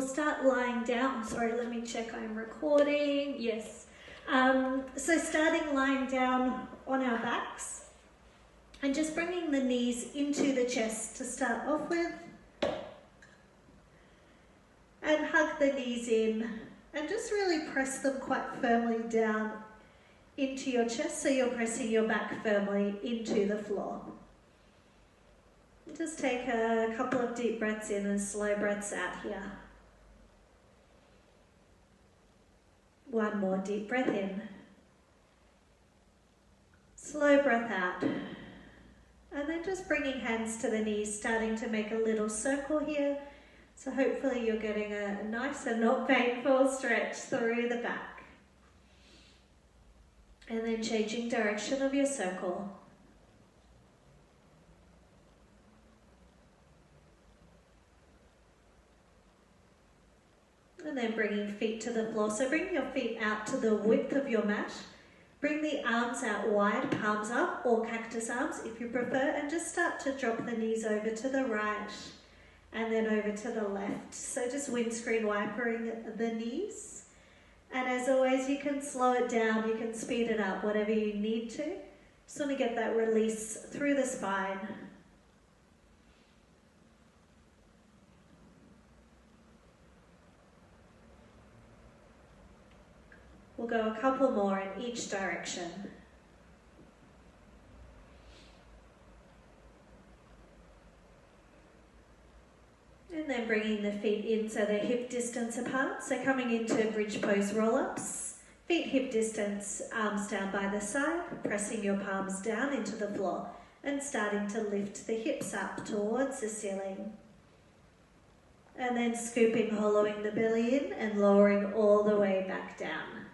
start lying down. Sorry, let me check I'm recording. Yes. So starting lying down on our backs and just bringing the knees into the chest to start off with. And hug the knees in and just really press them quite firmly down into your chest so you're pressing your back firmly into the floor. Just take a couple of deep breaths in and slow breaths out here. One more deep breath in. Slow breath out. And then just bringing hands to the knees, starting to make a little circle here. So hopefully you're getting a nice and not painful stretch through the back. And then changing direction of your circle. And then bringing feet to the floor. So bring your feet out to the width of your mat. Bring the arms out wide, palms up, or cactus arms if you prefer, and just start to drop the knees over to the right and then over to the left. So just windscreen wipering the knees. And as always, you can slow it down, you can speed it up, whatever you need to. Just want to get that release through the spine. We'll go a couple more in each direction. And then bringing the feet in so they're hip distance apart. So coming into bridge pose roll-ups. Feet hip distance, arms down by the side, pressing your palms down into the floor and starting to lift the hips up towards the ceiling. And then scooping, hollowing the belly in and lowering all the way back down.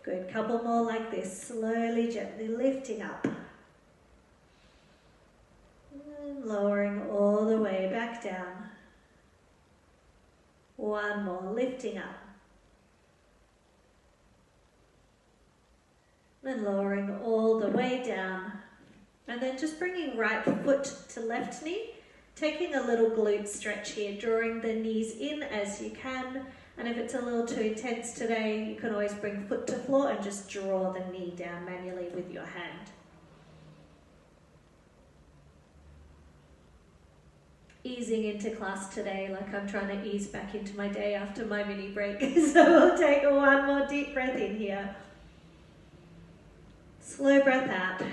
Good, couple more like this, slowly, gently lifting up. And lowering all the way back down. One more, lifting up. And lowering all the way down. And then just bringing right foot to left knee, taking a little glute stretch here, drawing the knees in as you can. And if it's a little too intense today, you can always bring foot to floor and just draw the knee down manually with your hand. Easing into class today, like I'm trying to ease back into my day after my mini break. So we'll take one more deep breath in here. Slow breath out.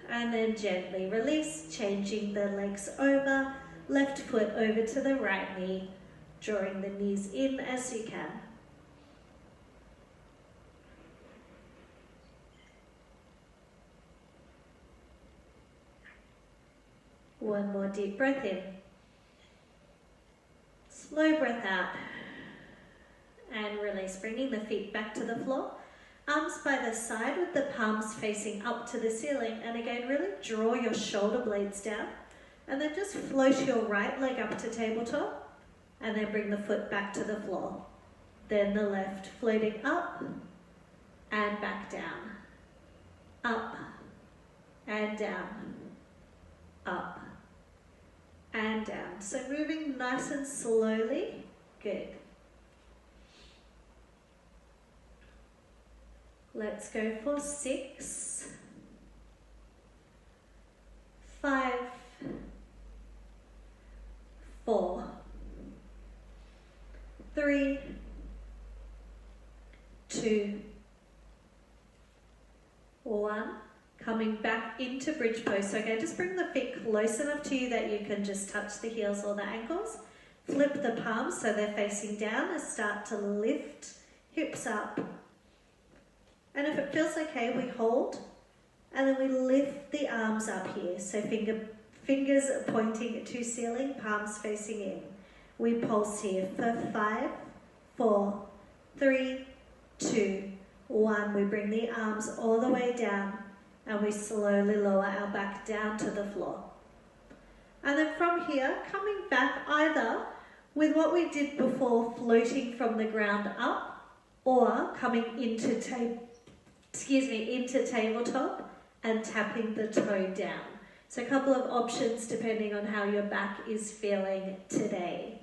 And then gently release, changing the legs over, left foot over to the right knee, drawing the knees in as you can. One more deep breath in. Slow breath out. And release, bringing the feet back to the floor. Arms by the side with the palms facing up to the ceiling. And again, really draw your shoulder blades down. And then just float your right leg up to tabletop. And then bring the foot back to the floor. Then the left, floating up and back down. Up and down. Up and down. So moving nice and slowly. Good. Let's go for 6, 5, 4, 3, 2, 1. Coming back into bridge pose. So again, just bring the feet close enough to you that you can just touch the heels or the ankles. Flip the palms so they're facing down and start to lift, hips up. And if it feels okay, we hold and then we lift the arms up here. So fingers pointing to ceiling, palms facing in. We pulse here for 5, 4, 3, 2, 1. We bring the arms all the way down and we slowly lower our back down to the floor. And then from here, coming back either with what we did before, floating from the ground up, or coming into tabletop and tapping the toe down. So a couple of options depending on how your back is feeling today.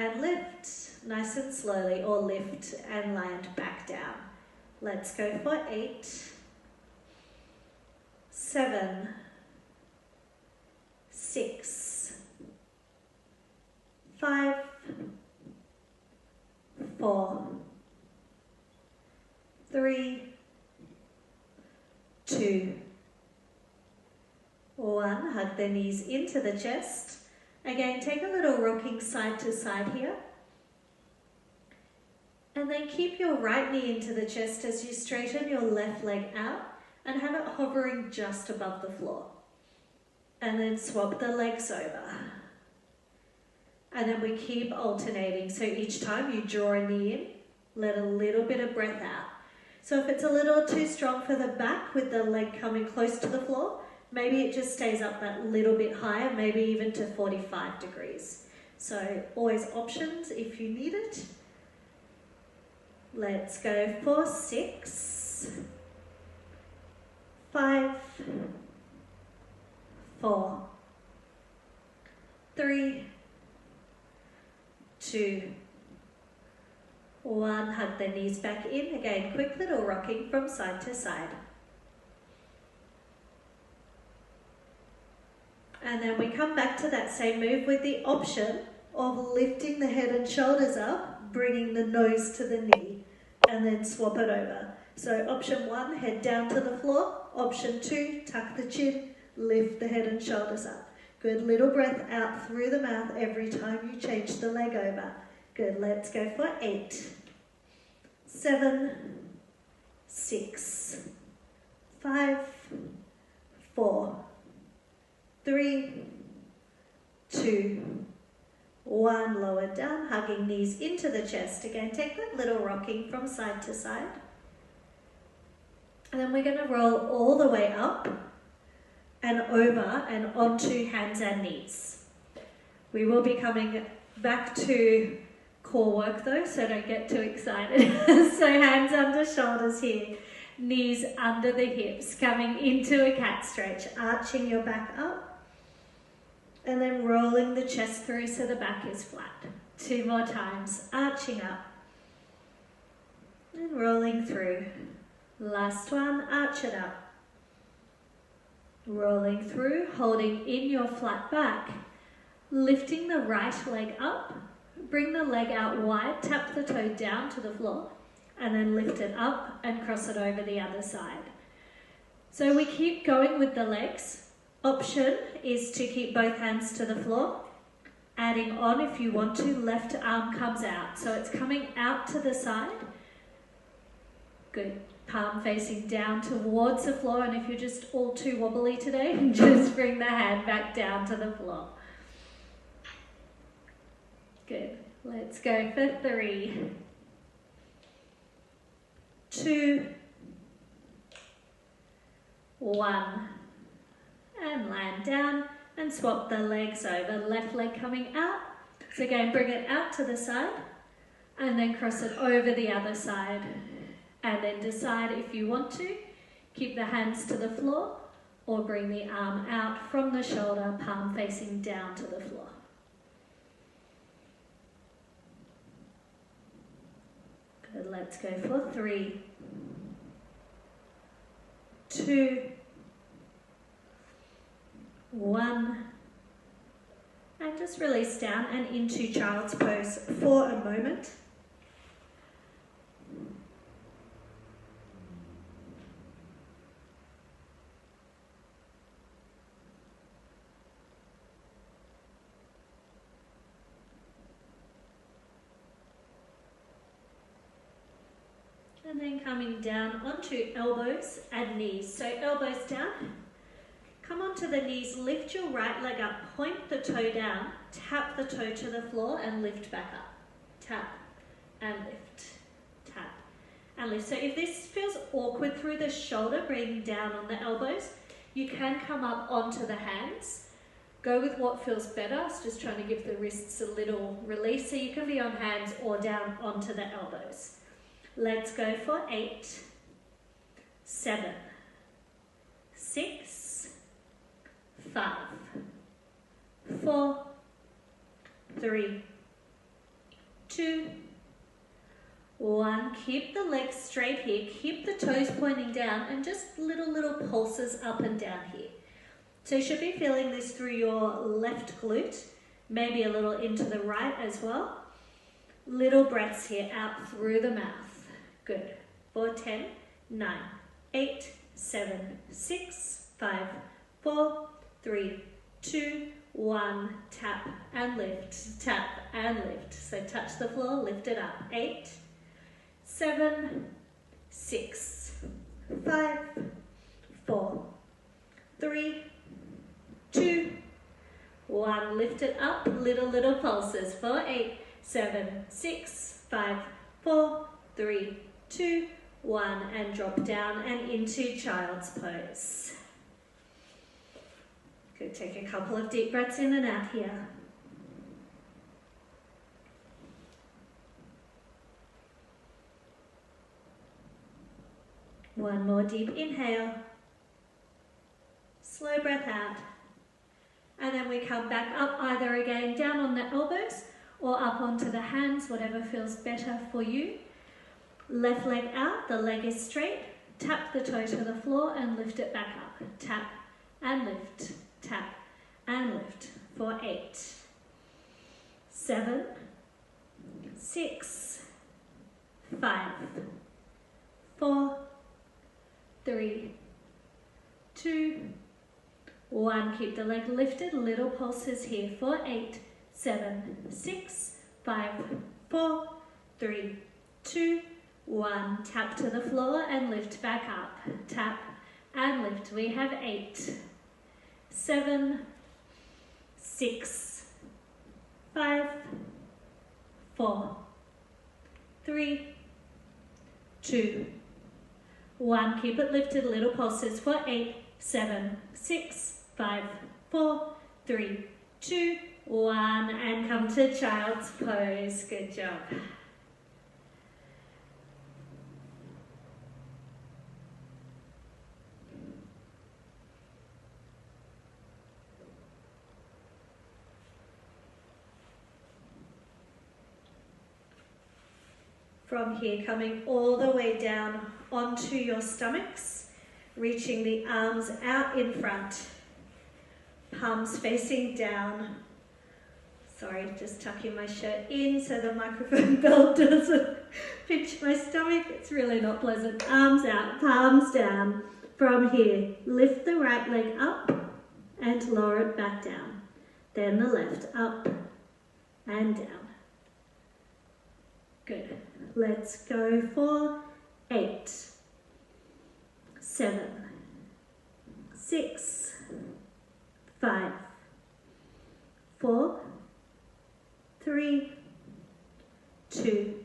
and lift, nice and slowly, or lift and land back down. Let's go for 8, 7, 6, 5, 4, 3, 2, 1. Hug the knees into the chest. Again, take a little rocking side to side here. And then keep your right knee into the chest as you straighten your left leg out and have it hovering just above the floor. And then swap the legs over. And then we keep alternating. So each time you draw a knee in, let a little bit of breath out. So if it's a little too strong for the back with the leg coming close to the floor, maybe it just stays up that little bit higher, maybe even to 45 degrees. So always options if you need it. Let's go for 6, 5, 4, 3, 2, 1. Hug the knees back in. Again, quick little rocking from side to side. And then we come back to that same move with the option of lifting the head and shoulders up, bringing the nose to the knee, and then swap it over. So option 1, head down to the floor. Option 2, tuck the chin, lift the head and shoulders up. Good, little breath out through the mouth every time you change the leg over. Good, let's go for 8, 7, 6, 5, 4, 3, 2, 1. Lower down, hugging knees into the chest. Again, take that little rocking from side to side. And then we're going to roll all the way up and over and onto hands and knees. We will be coming back to core work though, so don't get too excited. So hands under shoulders here, knees under the hips, coming into a cat stretch, arching your back up, and then rolling the chest through so the back is flat. 2 more times, arching up, and rolling through. Last one, arch it up. Rolling through, holding in your flat back, lifting the right leg up, bring the leg out wide, tap the toe down to the floor, and then lift it up and cross it over the other side. So we keep going with the legs. Option is to keep both hands to the floor. Adding on, if you want to, left arm comes out. So it's coming out to the side. Good. Palm facing down towards the floor, and if you're just all too wobbly today, just bring the hand back down to the floor. Good. Let's go for 3, 2, 1. And land down and swap the legs over. Left leg coming out. So again, bring it out to the side and then cross it over the other side. And then decide if you want to keep the hands to the floor or bring the arm out from the shoulder, palm facing down to the floor. Good, let's go for 3, 2, 1. And just release down and into child's pose for a moment. And then coming down onto elbows and knees. So elbows down, come onto the knees, lift your right leg up, point the toe down, tap the toe to the floor and lift back up. Tap and lift, tap and lift. So if this feels awkward through the shoulder, bringing down on the elbows, you can come up onto the hands. Go with what feels better. It's just trying to give the wrists a little release. So you can be on hands or down onto the elbows. Let's go for 8, 7, 6, 5, 4, 3, 2, 1. 1. Hug the knees back in. Again, quick little rocking from side to side. And then we come back to core work though, so don't get too excited. So hands under shoulders here, knees under the hips, coming into a cat stretch, arching your back up, and then rolling the chest through so the back is flat. 2 more times, arching up, and then rolling through. Last one, hug the knees into the chest. Again, bring the right leg up, bring the leg out wide, tap the toe down to the floor, and lift it up and cross it over the other side. Good, let's go for 8, 7, 6, 5, 4, 3, 2, 1. 2, 1. Keep the legs straight here, keep the toes pointing down, and just little pulses up and down here. So you should be feeling this through your left glute, maybe a little into the right as well. Little breaths here out through the mouth. Good. 4, 10, 9, 8, 7, 6, 5, 4, 3, 2, 1. Tap and lift, tap and lift. So touch the floor, lift it up. 8, 7, 6, 5, 4, 3, 2, 1. Lift it up, little pulses. 4, 8, 7, 6, 5, 4, 3, 2, 1. And drop down and into child's pose. Good, take a couple of deep breaths in and out here. One more deep inhale. Slow breath out. And then we come back up, either again down on the elbows or up onto the hands, whatever feels better for you. Left leg out, the leg is straight. Tap the toe to the floor and lift it back up. Tap and lift, tap and lift. For 8, 7, 6, 5, 4, 3, 2, 1. Keep the leg lifted, little pulses here. 4, 8, 7, 6, 5, 4, 3, 2, 1. Tap to the floor and lift back up. Tap and lift. We have 8, 7, 6, 5, 4, 3, 2, 1. Keep it lifted, little pulses. For 8, 7, 6, 5, 4, 3, 2, 1. And come to child's pose. Good job. From here, coming all the way down onto your stomachs, reaching the arms out in front, palms facing down. Sorry, just tucking my shirt in so the microphone belt doesn't pinch my stomach. It's really not pleasant. Arms out, palms down. From here, lift the right leg up and lower it back down. Then the left, up and down. Good. Let's go for 8, 7, 6, 5, 4, 3, 2,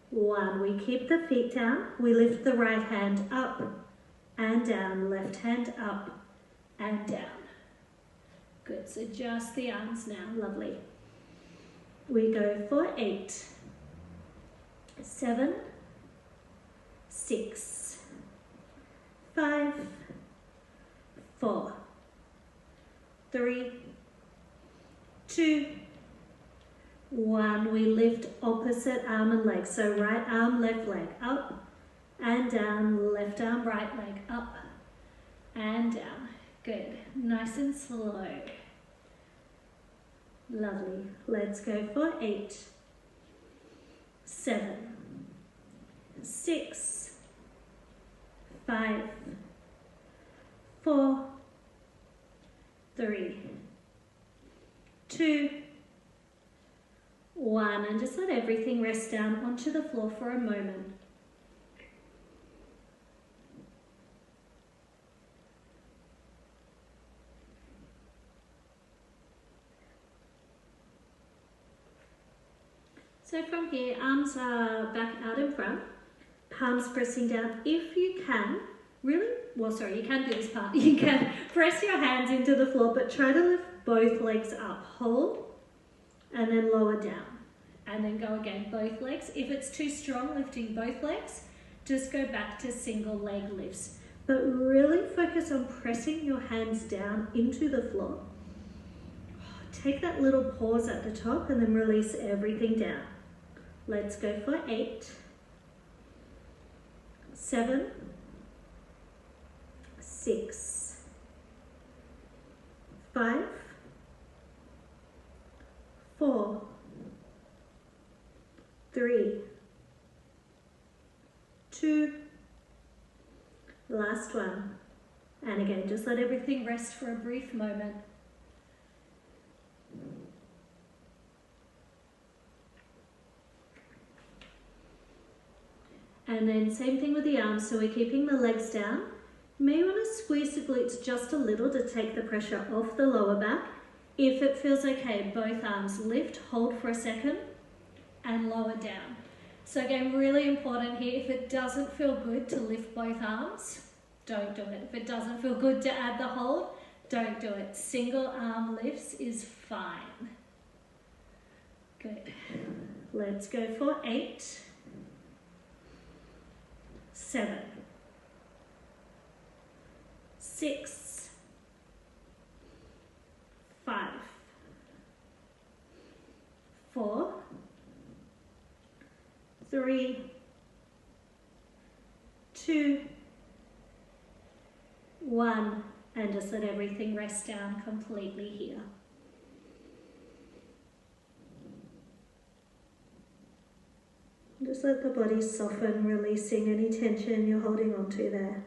1. We keep the feet down. We lift the right hand up and down, left hand up and down. Good, so just the arms now, lovely. We go for 8, 7, 6, 5, 4, 3, 2, 1. We lift opposite arm and leg. So right arm, left leg, up and down, left arm, right leg, up and down. Good, nice and slow. Lovely. Let's go for 8, 7, 6, 5, 4, 3, 2, 1. And just let everything rest down onto the floor for a moment. So from here, arms are back out in front, palms pressing down. If you can, you can do this part. You can press your hands into the floor, but try to lift both legs up. Hold, and then lower down. And then go again, both legs. If it's too strong, lifting both legs, just go back to single leg lifts. But really focus on pressing your hands down into the floor. take that little pause at the top and then release everything down. Let's go for 8, 7, 6, 5, 4, 3, 2, last one. And again, just let everything rest for a brief moment. And then same thing with the arms, so we're keeping the legs down. You may want to squeeze the glutes just a little to take the pressure off the lower back. If it feels okay, both arms lift, hold for a second, and lower down. So again, really important here, if it doesn't feel good to lift both arms, don't do it. If it doesn't feel good to add the hold, don't do it. Single arm lifts is fine. Good. Let's go for 8, 7, 6, 5, 4, 3, 2, 1, and just let everything rest down completely here. Just let the body soften, releasing any tension you're holding on to there.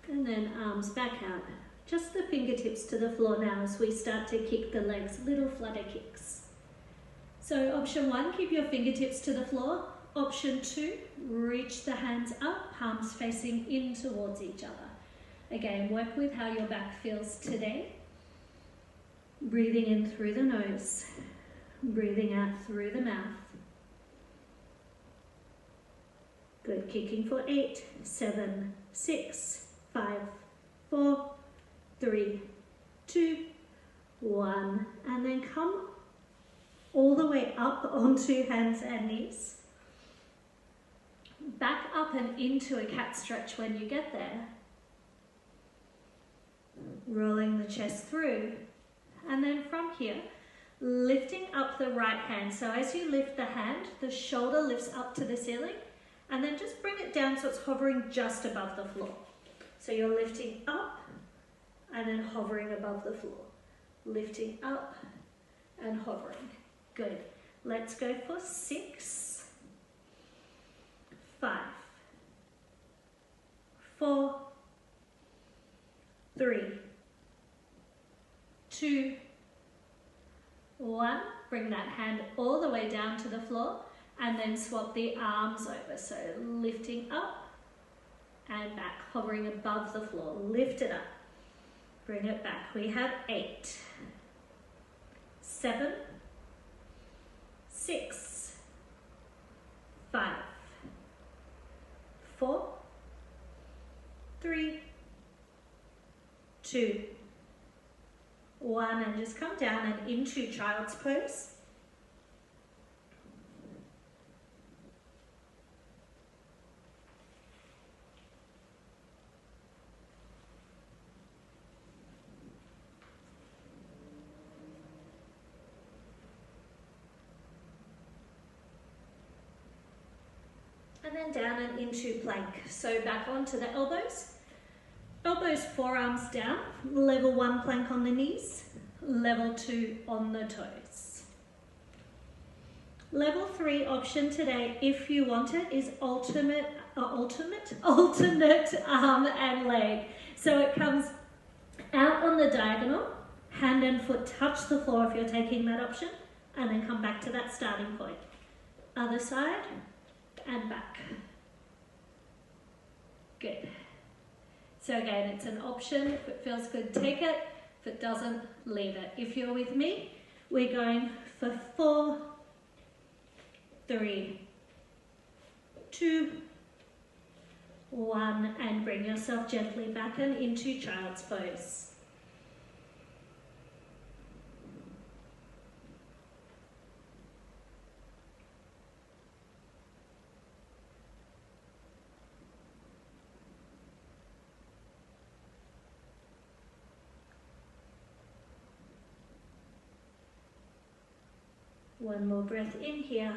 And then arms back out. Just the fingertips to the floor now as we start to kick the legs, little flutter kicks. So option 1, keep your fingertips to the floor. Option 2, reach the hands up, palms facing in towards each other. Again, work with how your back feels today. Breathing in through the nose, breathing out through the mouth. Good, kicking for 8, 7, 6, 5, 4, 3, 2, 1, and then come all the way up onto hands and knees. Back up and into a cat stretch when you get there. Rolling the chest through. And then from here, lifting up the right hand. So as you lift the hand, the shoulder lifts up to the ceiling, and then just bring it down so it's hovering just above the floor. So you're lifting up and then hovering above the floor. Lifting up and hovering. Good. Let's go for 6, 5, 4, 3, 2, 1. Bring that hand all the way down to the floor and then swap the arms over. So lifting up and back, hovering above the floor. Lift it up. Bring it back. We have 8, 7, 6, 5, 4, 3, 2, 1, and just come down and into child's pose. And then down and into plank. So back onto the elbows. Elbows, forearms down. Level 1 plank on the knees. Level 2 on the toes. Level 3 option today, if you want it, is alternate arm and leg. So it comes out on the diagonal, hand and foot touch the floor if you're taking that option, and then come back to that starting point. Other side and back. Good. So again, it's an option. If it feels good, take it. If it doesn't, leave it. If you're with me, we're going for 4, 3, 2, 1, and bring yourself gently back and into child's pose. One more breath in here.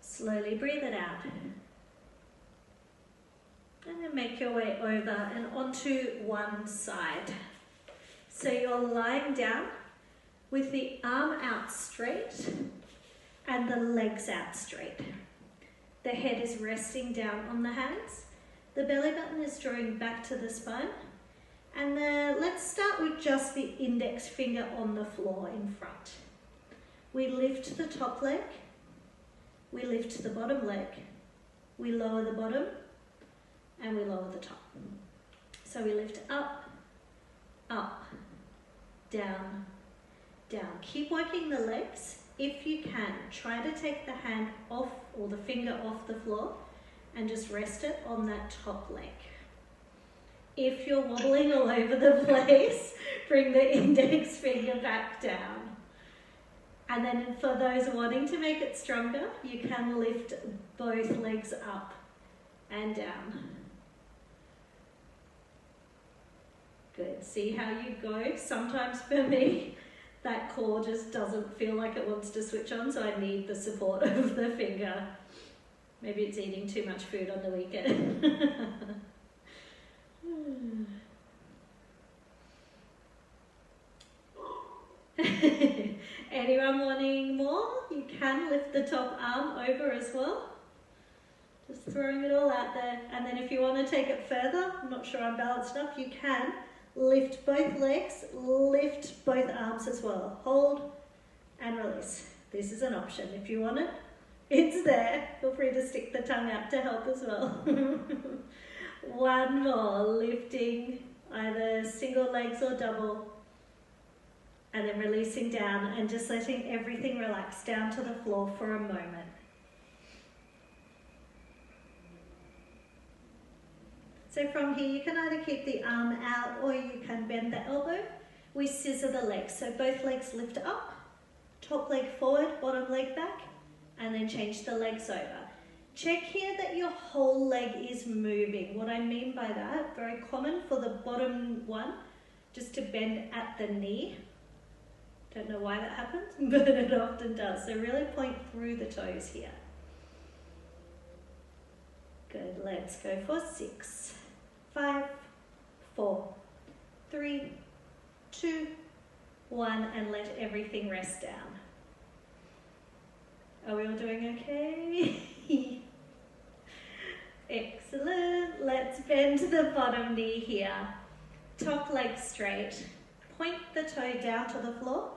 Slowly breathe it out. And then make your way over and onto one side. So you're lying down with the arm out straight and the legs out straight. The head is resting down on the hands. The belly button is drawing back to the spine. And let's start with just the index finger on the floor in front. We lift the top leg. We lift the bottom leg. We lower the bottom and we lower the top. So we lift up, up, down, down. Keep working the legs. If you can, try to take the hand off or the finger off the floor and just rest it on that top leg. If you're wobbling all over the place, bring the index finger back down. And then for those wanting to make it stronger, you can lift both legs up and down. Good. See how you go? Sometimes for me, that core just doesn't feel like it wants to switch on, so I need the support of the finger. Maybe it's eating too much food on the weekend. Anyone wanting more? You can lift the top arm over as well. Just throwing it all out there. And then if you want to take it further, I'm not sure I'm balanced enough, you can lift both legs, lift both arms as well. Hold and release. This is an option. If you want it, it's there. Feel free to stick the tongue out to help as well. One more, lifting either single legs or double, and then releasing down and just letting everything relax down to the floor for a moment. So from here, you can either keep the arm out or you can bend the elbow. We scissor the legs, so both legs lift up, top leg forward, bottom leg back, and then change the legs over. Check here that your whole leg is moving. What I mean by that, very common for the bottom one, just to bend at the knee. Don't know why that happens, but it often does. So really point through the toes here. Good, let's go for 6, 5, 4, 3, 2, 1, and let everything rest down. Are we all doing okay? Excellent. Let's bend the bottom knee here. Top leg straight. Point the toe down to the floor.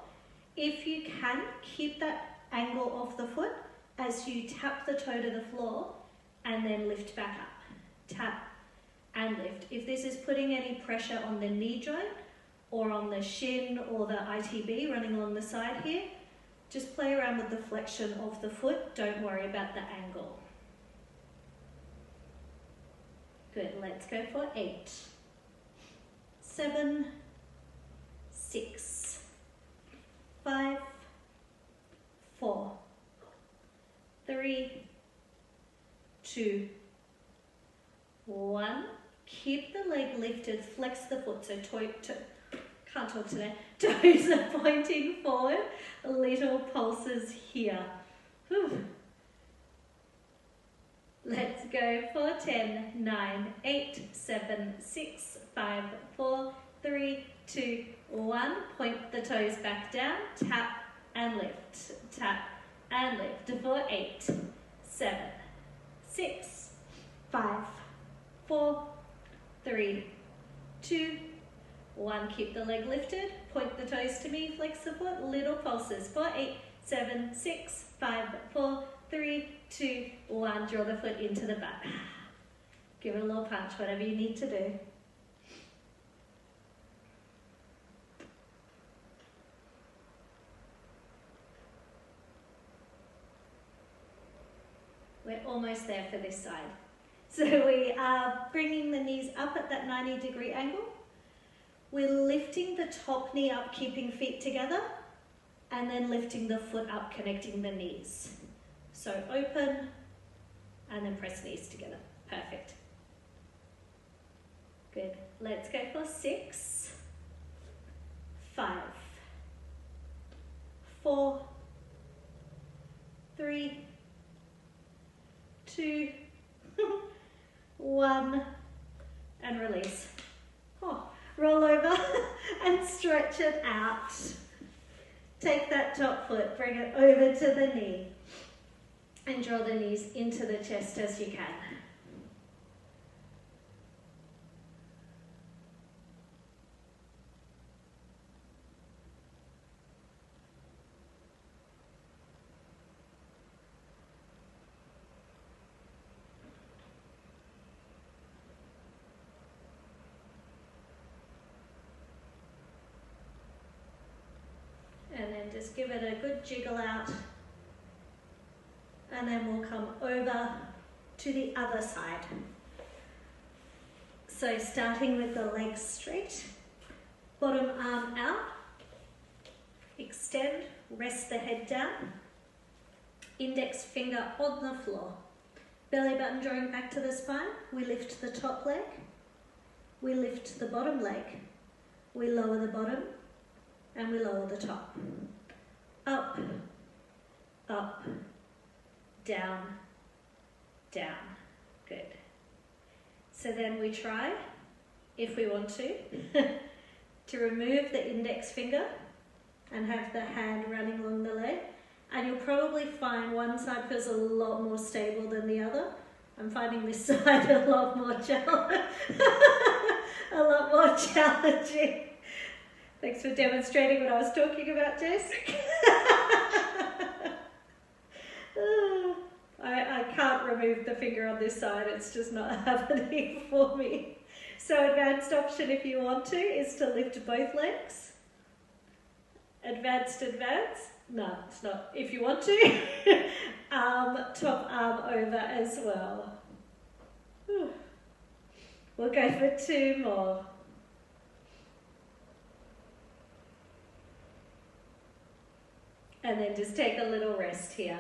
If you can, keep that angle of the foot as you tap the toe to the floor and then lift back up. Tap and lift. If this is putting any pressure on the knee joint or on the shin or the ITB running along the side here, just play around with the flexion of the foot. Don't worry about the angle. Good, let's go for 8, 7, 6, 5, 4, 3, 2, 1. Keep the leg lifted, flex the foot, so can't talk today. Toes are pointing forward, little pulses here. Whew. Let's go for 10, 9, 8, 7, 6, 5, 4, 3, 2, 1. Point the toes back down, tap and lift, tap and lift for 8, 7, 6, 5, 4, 3, 2, 1. Keep the leg lifted, point the toes to me, flex the foot, little pulses for 8, 7, 6, 5, 4, 3, 2, 1. Draw the foot into the back. Give it a little punch, whatever you need to do. We're almost there for this side. So we are bringing the knees up at that 90-degree angle. We're lifting the top knee up, keeping feet together, and then lifting the foot up, connecting the knees. So open, and then press knees together. Perfect. Good. Let's go for 6, 5, 4, 3, 2, 1, and release. Oh, roll over and stretch it out. Take that top foot, bring it over to the knee, and draw the knees into the chest as you can. And then just give it a good jiggle out. And then we'll come over to the other side. So starting with the legs straight, bottom arm out, extend, rest the head down, index finger on the floor. Belly button drawing back to the spine, we lift the top leg, we lift the bottom leg, we lower the bottom, and we lower the top. Up, up, down, down. Good. So then we try, if we want to remove the index finger and have the hand running along the leg. And you'll probably find one side feels a lot more stable than the other. I'm finding this side a lot more challenging. Thanks for demonstrating what I was talking about, Jess. I can't remove the finger on this side, it's just not happening for me. So advanced option if you want to is to lift both legs. Advanced, no, it's not. If you want to, top arm over as well. We'll go for 2 more. And then just take a little rest here.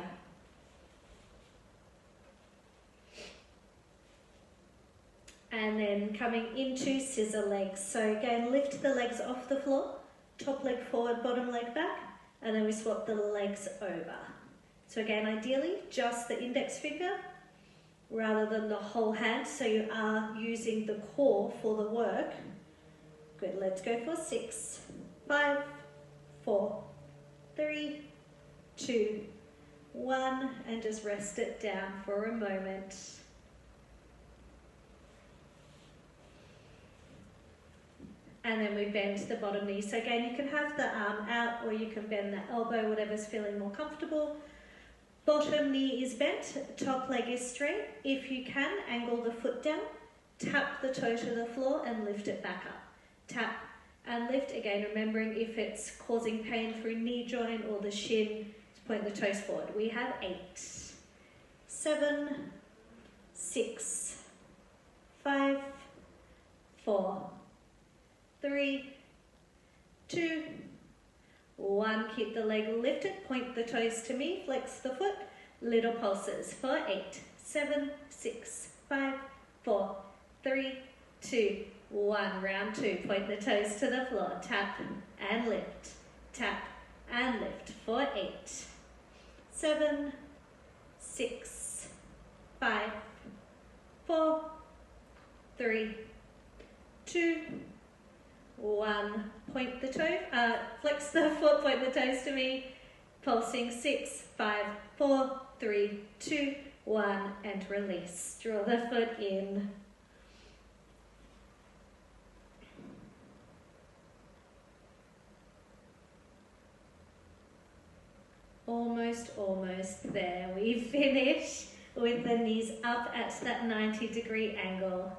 And then coming into scissor legs. So again, lift the legs off the floor, top leg forward, bottom leg back, and then we swap the legs over. So again, ideally, just the index finger rather than the whole hand, so you are using the core for the work. Good, let's go for 6, 5, 4, 3, 2, 1, and just rest it down for a moment. And then we bend the bottom knee. So again, you can have the arm out or you can bend the elbow, whatever's feeling more comfortable. Bottom knee is bent, top leg is straight. If you can, angle the foot down, tap the toe to the floor and lift it back up. Tap and lift, again, remembering if it's causing pain through knee joint or the shin, point the toes forward. We have 8, 7, 6, 5, 4, 3, 2, 1. Keep the leg lifted, point the toes to me, flex the foot, little pulses for 8, 7, 6, 5, 4, 3, 2, 1. Round 2, point the toes to the floor, tap and lift, tap and lift for 8, 7, 6, 5, 4, 3, 2, 1. Point the toe, flex the foot, point the toes to me, pulsing 6, 5, 4, 3, 2, 1, and release. Draw the foot in. Almost there. We finish with the knees up at that 90-degree angle.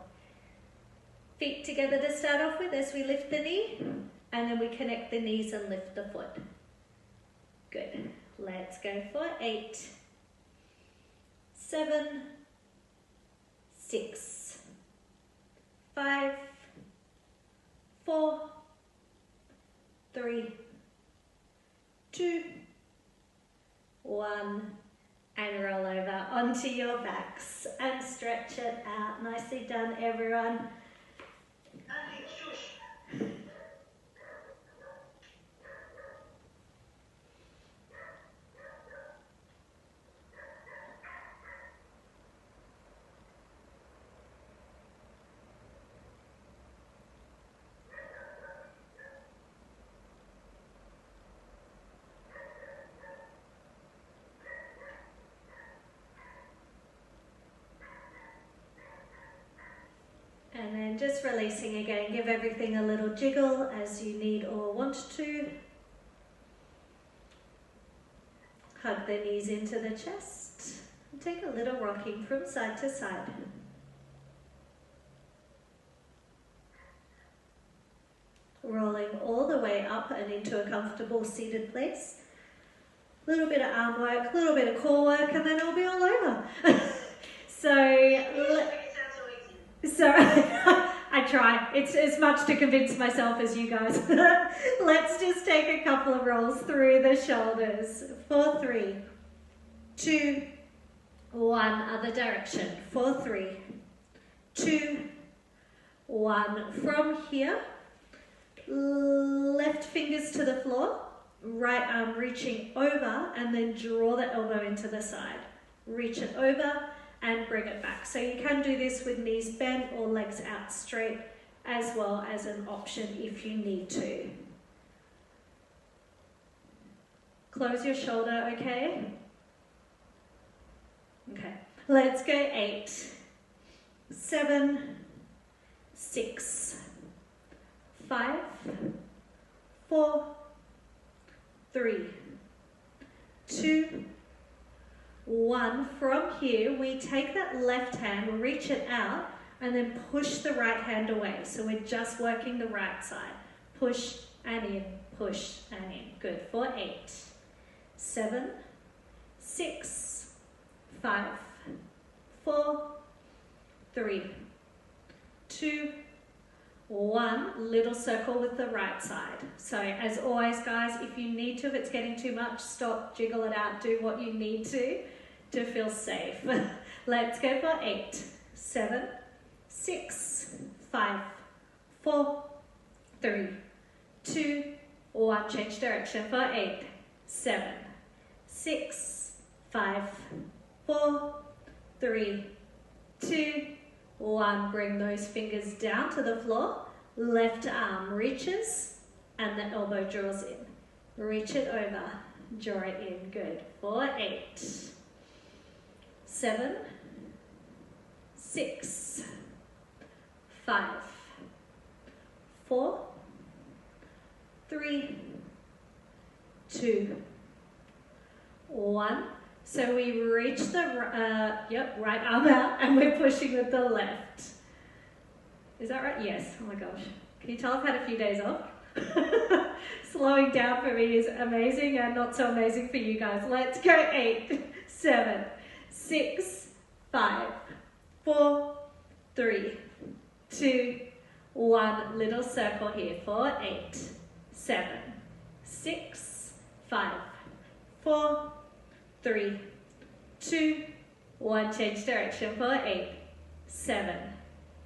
Feet together to start off with as we lift the knee, and then we connect the knees and lift the foot. Good. Let's go for 8, 7, 6, 5, 4, 3, 2, 1, and roll over onto your backs and stretch it out. Nicely done, everyone. just releasing again. Give everything a little jiggle as you need or want to. Hug the knees into the chest. And take a little rocking from side to side. Rolling all the way up and into a comfortable seated place. A little bit of arm work, a little bit of core work, and then it'll be all over. So I try. It's as much to convince myself as you guys. Let's just take a couple of rolls through the shoulders. 4, 3, 2, 1. Other direction. 4, 3, 2, 1. From here, left fingers to the floor, right arm reaching over, and then draw the elbow into the side. Reach it over and bring it back. So you can do this with knees bent or legs out straight, as well as an option if you need to. Close your shoulder, okay? Okay, let's go 8, 7, 6, 5, 4, 3, 2, 1. From here, we take that left hand, we'll reach it out, and then push the right hand away. So we're just working the right side. Push and in, push and in. Good. For 8, 7, 6, 5, 4, 3, 2, 1. Little circle with the right side. So as always, guys, if you need to, if it's getting too much, stop, jiggle it out, do what you need to feel safe. Let's go for 8, 7, 6, 5, 4, 3, 2, 1. Change direction for 8, 7, 6, 5, 4, 3, 2, 1. Bring those fingers down to the floor. Left arm reaches and the elbow draws in. Reach it over, draw it in. Good. For 8, 7, 6, 5, 4, 3, 2, 1. So we reach the right arm out and we're pushing with the left. Is that right? Yes. Oh my gosh. Can you tell I've had a few days off? Slowing down for me is amazing and not so amazing for you guys. Let's go. 8, 7, 6, 5, 4, 3, 2, 1. Little circle here for 8, 7, 6, 5, 4, 3, 2, 1. Change direction for 8, 7,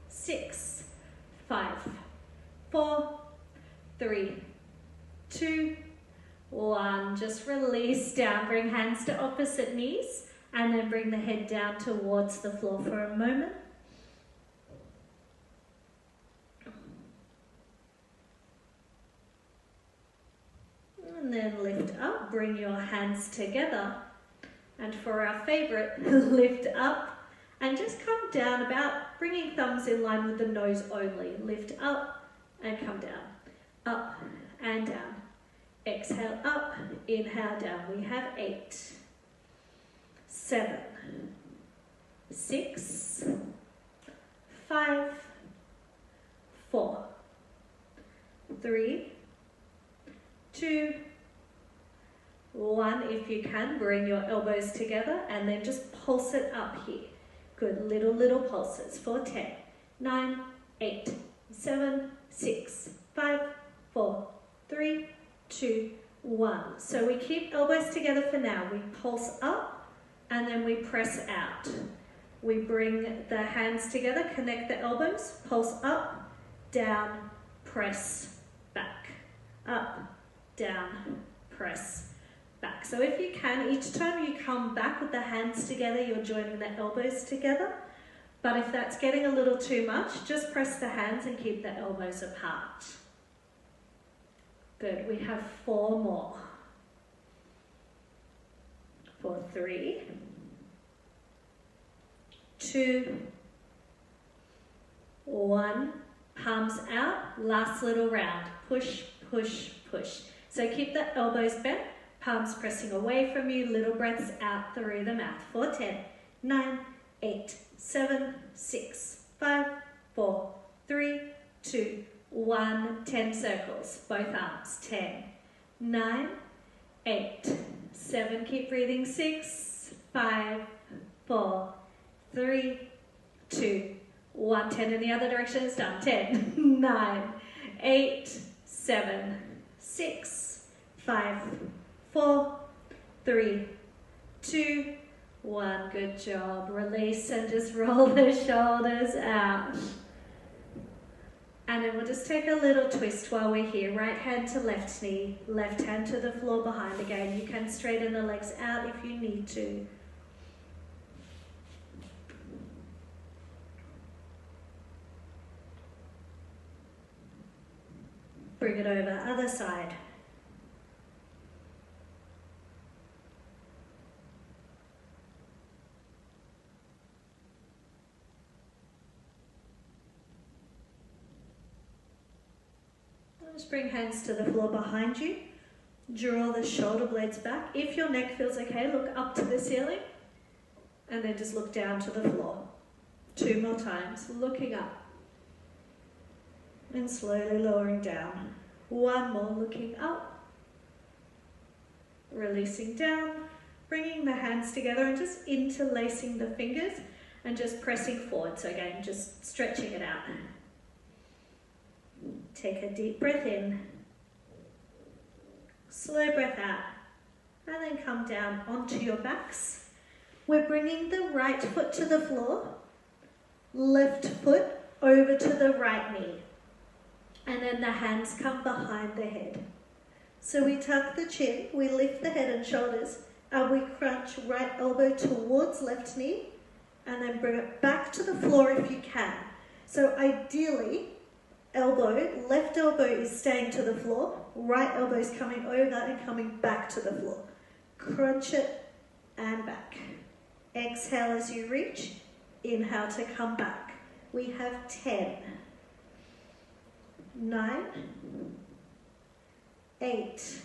6, 5, 4, 3, 2, 1. Just release down. Bring hands to opposite knees and then bring the head down towards the floor for a moment. And then lift up. Bring your hands together. And for our favorite, lift up and just come down, about bringing thumbs in line with the nose only. Lift up and come down. Up and down. Exhale up, inhale down. We have 8, 7, 6, 5, 4, 3, 2, 1. If you can, bring your elbows together and then just pulse it up here. Good, little pulses for 10, 9, 8, 7, 6, 5, 4, 3, 2, 1. So we keep elbows together for now. We pulse up and then we press out. We bring the hands together, connect the elbows, pulse up, down, press, back. Up, down, press, back. So if you can, each time you come back with the hands together, you're joining the elbows together. But if that's getting a little too much, just press the hands and keep the elbows apart. Good, we have 4 more. For 3, 2, 1. Palms out, last little round. Push, push, push. So keep the elbows bent, palms pressing away from you, little breaths out through the mouth. 4, 10, 9, 8, 7, 6, 5, 4, 3, 2, 1. 10 circles, both arms. 10, 9, 8, 7, keep breathing. 6, 5, 4, 3, 2, 1. 10 in the other direction is done. 10, 9, 8, 7, 6, 5, 4, 3, 2, 1. Good job. Release and just roll the shoulders out. And then we'll just take a little twist while we're here. Right hand to left knee, left hand to the floor behind. Again, you can straighten the legs out if you need to. Bring it over, other side. Just bring hands to the floor behind you. Draw the shoulder blades back. If your neck feels okay, look up to the ceiling. And then just look down to the floor. 2 more times, looking up. And slowly lowering down. 1 more, looking up. Releasing down. Bringing the hands together and just interlacing the fingers and just pressing forward. So again, just stretching it out. Take a deep breath in. Slow breath out. And then come down onto your backs. We're bringing the right foot to the floor. Left foot over to the right knee. And then the hands come behind the head. So we tuck the chin, we lift the head and shoulders, and we crunch right elbow towards left knee, and then bring it back to the floor if you can. So ideally, left elbow is staying to the floor, right elbow is coming over and coming back to the floor. Crunch it and back. Exhale as you reach, inhale to come back. We have 10, 9, 8,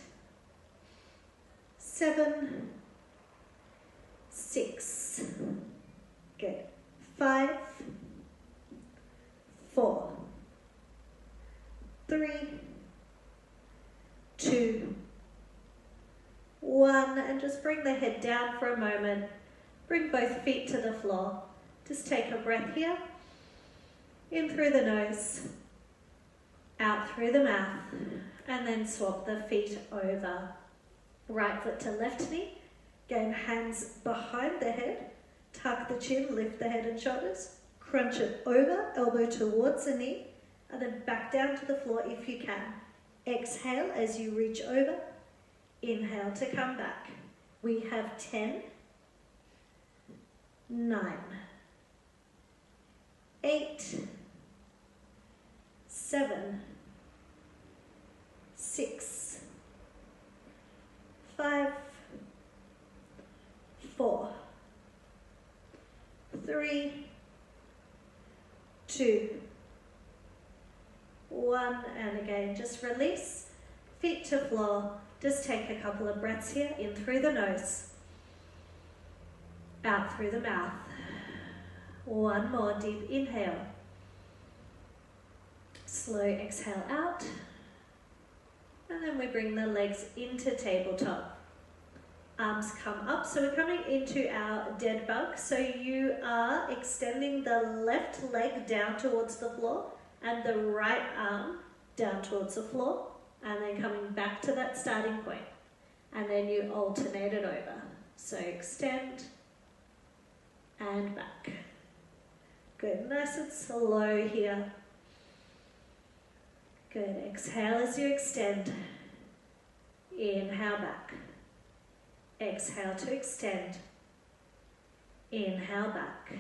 7, 6, good, 5, 4, 3, 2, 1, and just bring the head down for a moment. Bring both feet to the floor. Just take a breath here. In through the nose, out through the mouth, and then swap the feet over. Right foot to left knee. Again, hands behind the head. Tuck the chin, lift the head and shoulders. Crunch it over, elbow towards the knee. And then back down to the floor if you can. Exhale as you reach over. Inhale to come back. We have 10, 9, 8, 7, 6, 5, 4, 3, 2, 1, and again, just release, feet to floor. Just take a couple of breaths here, in through the nose, out through the mouth. 1 more deep inhale. Slow exhale out. And then we bring the legs into tabletop. Arms come up, so we're coming into our dead bug. So you are extending the left leg down towards the floor and the right arm down towards the floor, and then coming back to that starting point. And then you alternate it over. So extend and back. Good, nice and slow here. Good, exhale as you extend. Inhale back. Exhale to extend. Inhale back.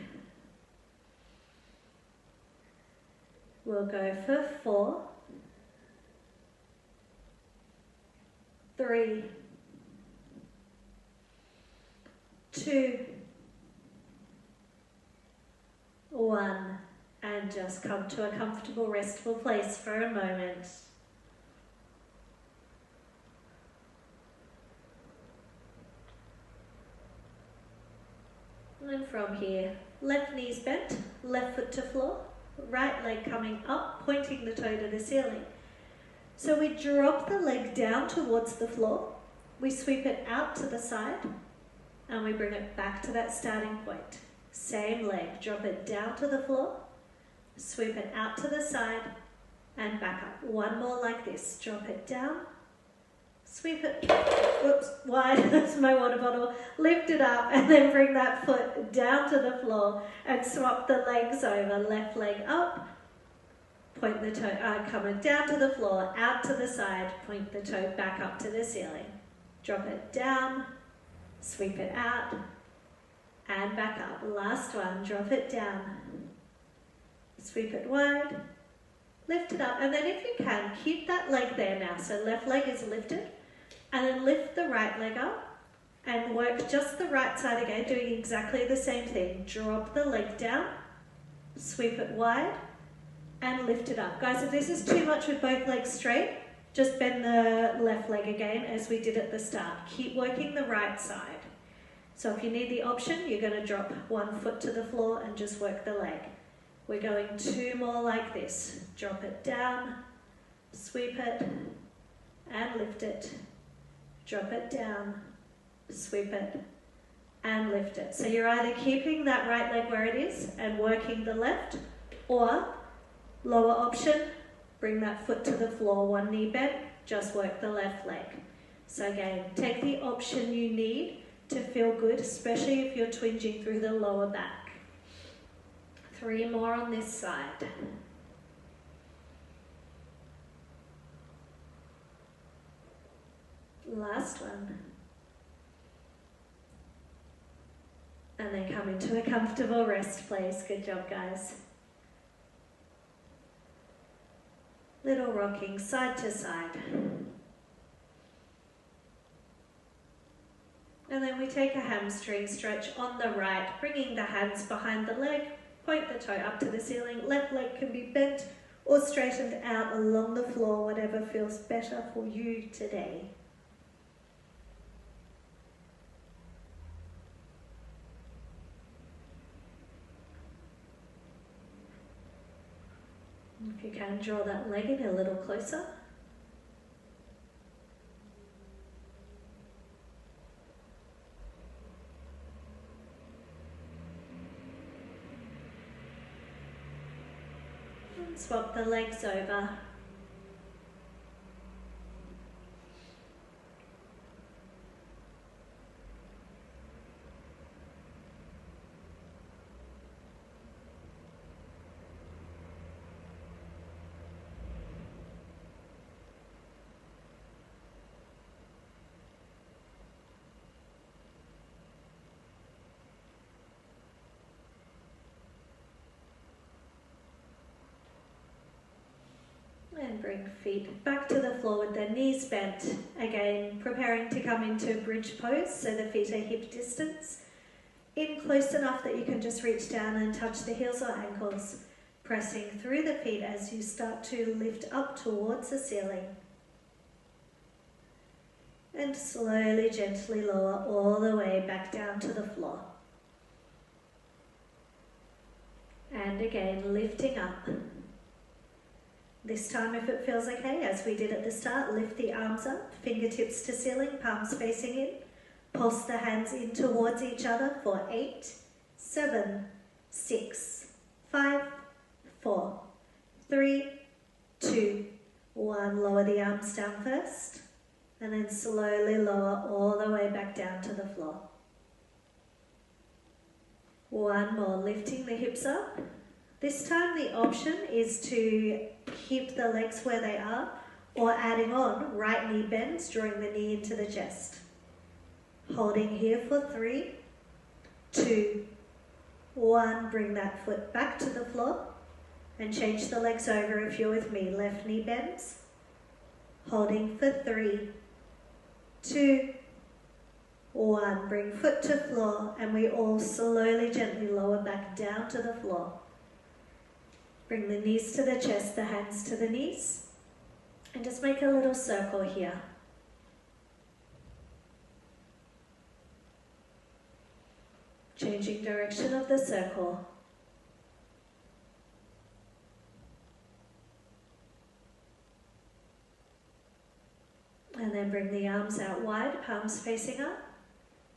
We'll go for 4, 3, 2, 1, and and just come to a comfortable, restful place for a moment. And from here, left knee's bent, left foot to floor, right leg coming up, pointing the toe to the ceiling. So we drop the leg down towards the floor, we sweep it out to the side, and we bring it back to that starting point. Same leg, drop it down to the floor, sweep it out to the side, and back up. One more like this, drop it down, sweep it, whoops, wide, that's my water bottle, lift it up, and then bring that foot down to the floor, and swap the legs over, left leg up, point the toe, coming down to the floor, out to the side, point the toe back up to the ceiling. Drop it down, sweep it out, and back up. Last one, drop it down, sweep it wide, lift it up, and then if you can, keep that leg there now. So left leg is lifted, and then lift the right leg up, and work just the right side again, doing exactly the same thing. Drop the leg down, sweep it wide, and lift it up. Guys, if this is too much with both legs straight, just bend the left leg again as we did at the start. Keep working the right side. So if you need the option, you're going to drop one foot to the floor and just work the leg. We're going two more like this. Drop it down, sweep it, and lift it. Drop it down, sweep it, and lift it. So you're either keeping that right leg where it is and working the left, or lower option, bring that foot to the floor, one knee bent, just work the left leg. So again, take the option you need to feel good, especially if you're twinging through the lower back. 3 more on this side. Last one. And then come into a comfortable rest place. Good job, guys. Little rocking side to side. And then we take a hamstring stretch on the right, bringing the hands behind the leg, point the toe up to the ceiling. Left leg can be bent or straightened out along the floor, whatever feels better for you today. If you can, draw that leg in a little closer. And swap the legs over. And bring feet back to the floor with the knees bent. Again, preparing to come into bridge pose, so the feet are hip distance. In close enough that you can just reach down and touch the heels or ankles. Pressing through the feet as you start to lift up towards the ceiling. And slowly, gently lower all the way back down to the floor. And again, lifting up. This time, if it feels okay, as we did at the start, lift the arms up, fingertips to ceiling, palms facing in. Pulse the hands in towards each other for 8, 7, 6, 5, 4, 3, 2, 1. Lower the arms down first, and then slowly lower all the way back down to the floor. 1 more, lifting the hips up. This time the option is to keep the legs where they are, or adding on right knee bends, drawing the knee into the chest. Holding here for 3, 2, 1. Bring that foot back to the floor and change the legs over if you're with me. Left knee bends. Holding for 3, 2, 1. Bring foot to floor, and we all slowly, gently lower back down to the floor. Bring the knees to the chest, the hands to the knees. And just make a little circle here. Changing direction of the circle. And then bring the arms out wide, palms facing up.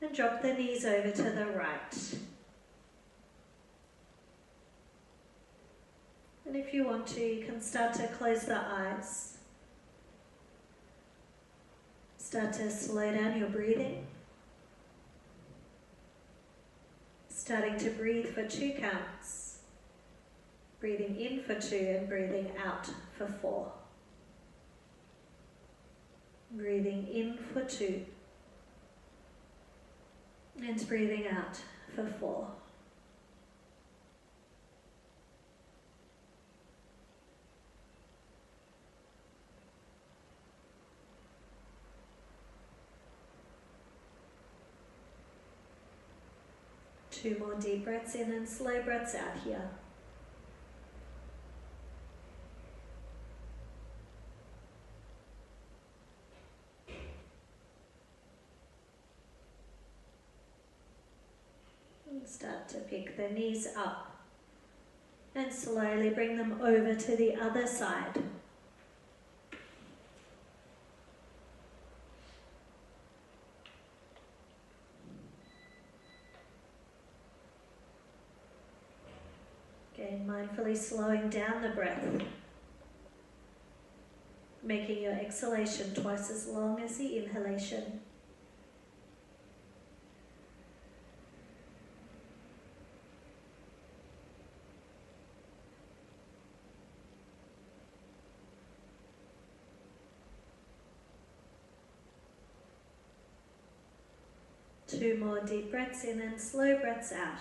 And drop the knees over to the right. And if you want to, you can start to close the eyes. Start to slow down your breathing. Starting to breathe for 2 counts. Breathing in for 2 and breathing out for 4. Breathing in for 2. And breathing out for 4. Two more deep breaths in and slow breaths out here. And start to pick the knees up and slowly bring them over to the other side. Again, mindfully slowing down the breath, making your exhalation twice as long as the inhalation. Two more deep breaths in and slow breaths out.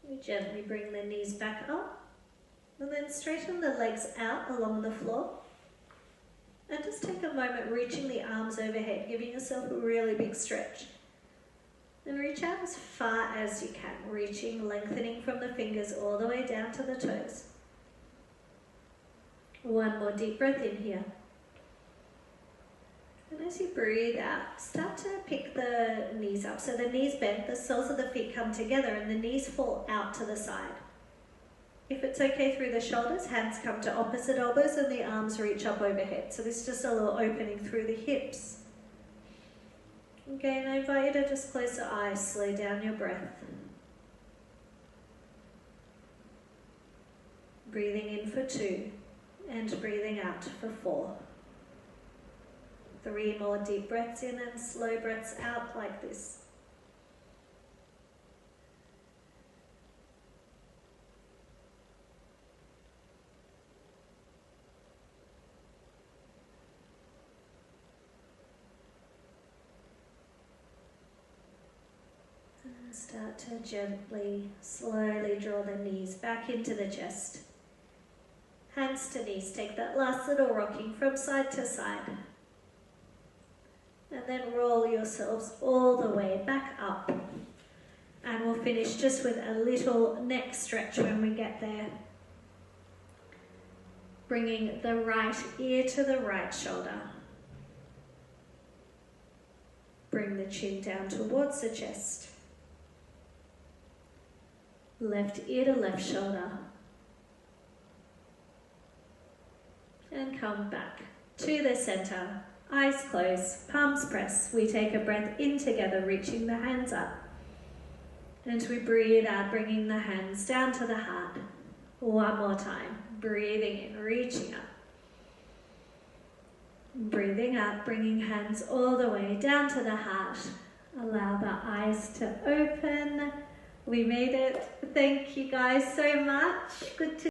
You gently bring the knees back up and then straighten the legs out along the floor. And just take a moment reaching the arms overhead, giving yourself a really big stretch. And reach out as far as you can, reaching, lengthening from the fingers all the way down to the toes. One more deep breath in here. And as you breathe out, start to pick the knees up. So the knees bend, the soles of the feet come together and the knees fall out to the side. If it's okay through the shoulders, hands come to opposite elbows and the arms reach up overhead. So this is just a little opening through the hips. Okay, and I invite you to just close the eyes, slow down your breath. Breathing in for 2 and breathing out for 4. 3 more deep breaths in and slow breaths out like this. And start to gently, slowly draw the knees back into the chest. Hands to knees, take that last little rocking from side to side. And then roll yourselves all the way back up. And we'll finish just with a little neck stretch when we get there. Bringing the right ear to the right shoulder. Bring the chin down towards the chest. Left ear to left shoulder. And come back to the center. Eyes closed, palms pressed. We take a breath in together, reaching the hands up. And we breathe out, bringing the hands down to the heart. One more time. Breathing in, reaching up. Breathing out, bringing hands all the way down to the heart. Allow the eyes to open. We made it. Thank you guys so much. Good to